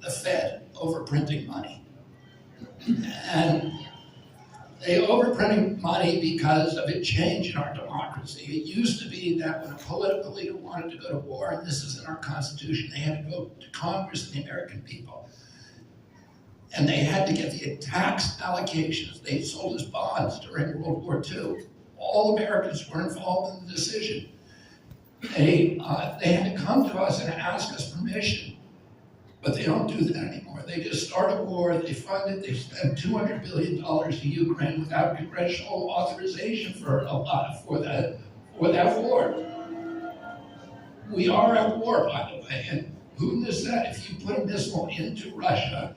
the Fed overprinting money. And they overprinting money because of a change in our democracy. It used to be that when a political leader wanted to go to war, and this is in our Constitution, they had to go to Congress and the American people. And they had to get the tax allocations. They sold us bonds during World War II. All Americans were involved in the decision. They had to come to us and ask us permission, but they don't do that anymore. They just start a war, they fund it, they spend $200 billion to Ukraine without congressional authorization for that war. We are at war, by the way, and Putin has said if you put a missile into Russia,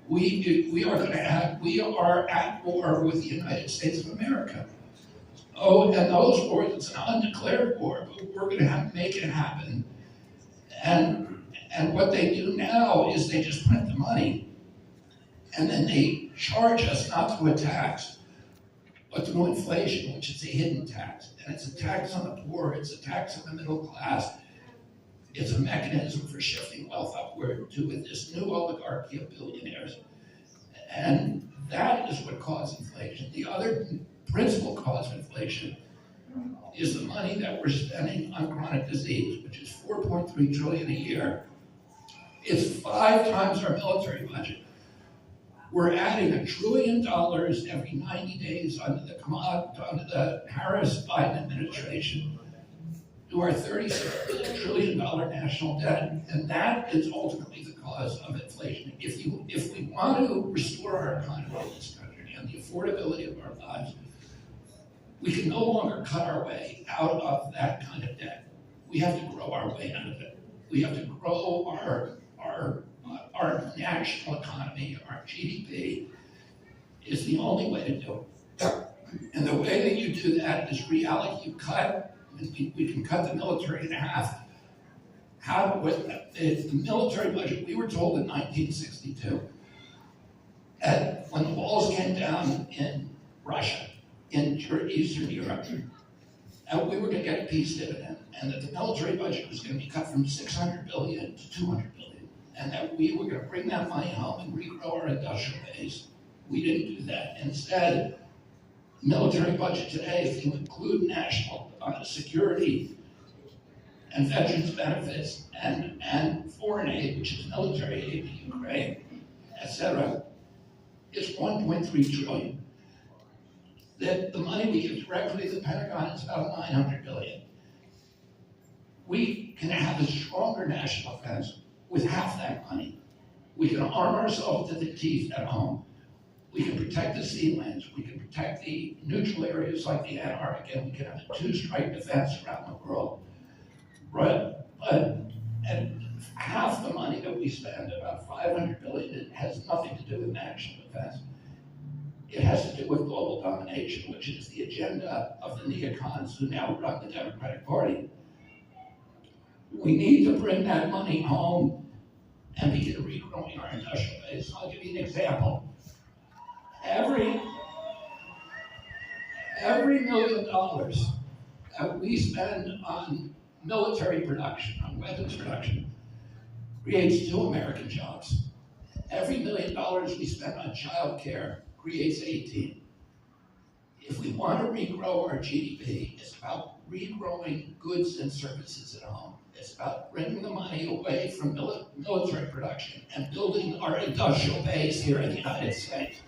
we are at war with the United States of America. Oh, and those wars, it's an undeclared war, but we're going to have to make it happen. And what they do now is they just print the money, and then they charge us not through a tax, but through inflation, which is a hidden tax. And it's a tax on the poor, it's a tax on the middle class. It's a mechanism for shifting wealth upward to this new oligarchy of billionaires. And that is what caused inflation. The other principal cause of inflation is the money that we're spending on chronic disease, which is $4.3 trillion a year. It's 5 times our military budget. We're adding $1 trillion every 90 days under the Harris-Biden administration to our $36 trillion national debt, and that is ultimately the cause of inflation. If we want to restore our economy in this country and the affordability of our lives, we can no longer cut our way out of that kind of debt. We have to grow our way out of it. We have to grow our national economy, our GDP is the only way to do it. And the way that you do that is we can cut the military in half. With the military budget, we were told in 1962, when the walls came down in Russia, in Eastern Europe, and we were going to get a peace dividend, and that the military budget was going to be cut from $600 billion to $200 billion, and that we were going to bring that money home and regrow our industrial base. We didn't do that. Instead, the military budget today, if you include national security and veterans benefits and foreign aid, which is military aid to Ukraine, etc., is $1.3 trillion. That the money we give directly to the Pentagon is about $900 billion. We can have a stronger national defense with half that money. We can arm ourselves to the teeth at home. We can protect the sea lanes. We can protect the neutral areas like the Antarctic, and we can have a 2-strike defense around the world. And half the money that we spend, about $500 billion, it has nothing to do with national defense. It has to do with global domination, which is the agenda of the neocons who now run the Democratic Party. We need to bring that money home and begin regrowing our industrial base. I'll give you an example. Every $1 million that we spend on military production, on weapons production, creates 2 American jobs. Every $1 million we spend on child care creates 18. If we want to regrow our GDP, it's about regrowing goods and services at home. It's about bringing the money away from military production and building our industrial base here in the United States.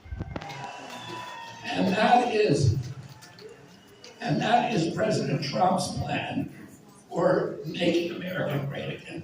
And that is President Trump's plan for making America great again.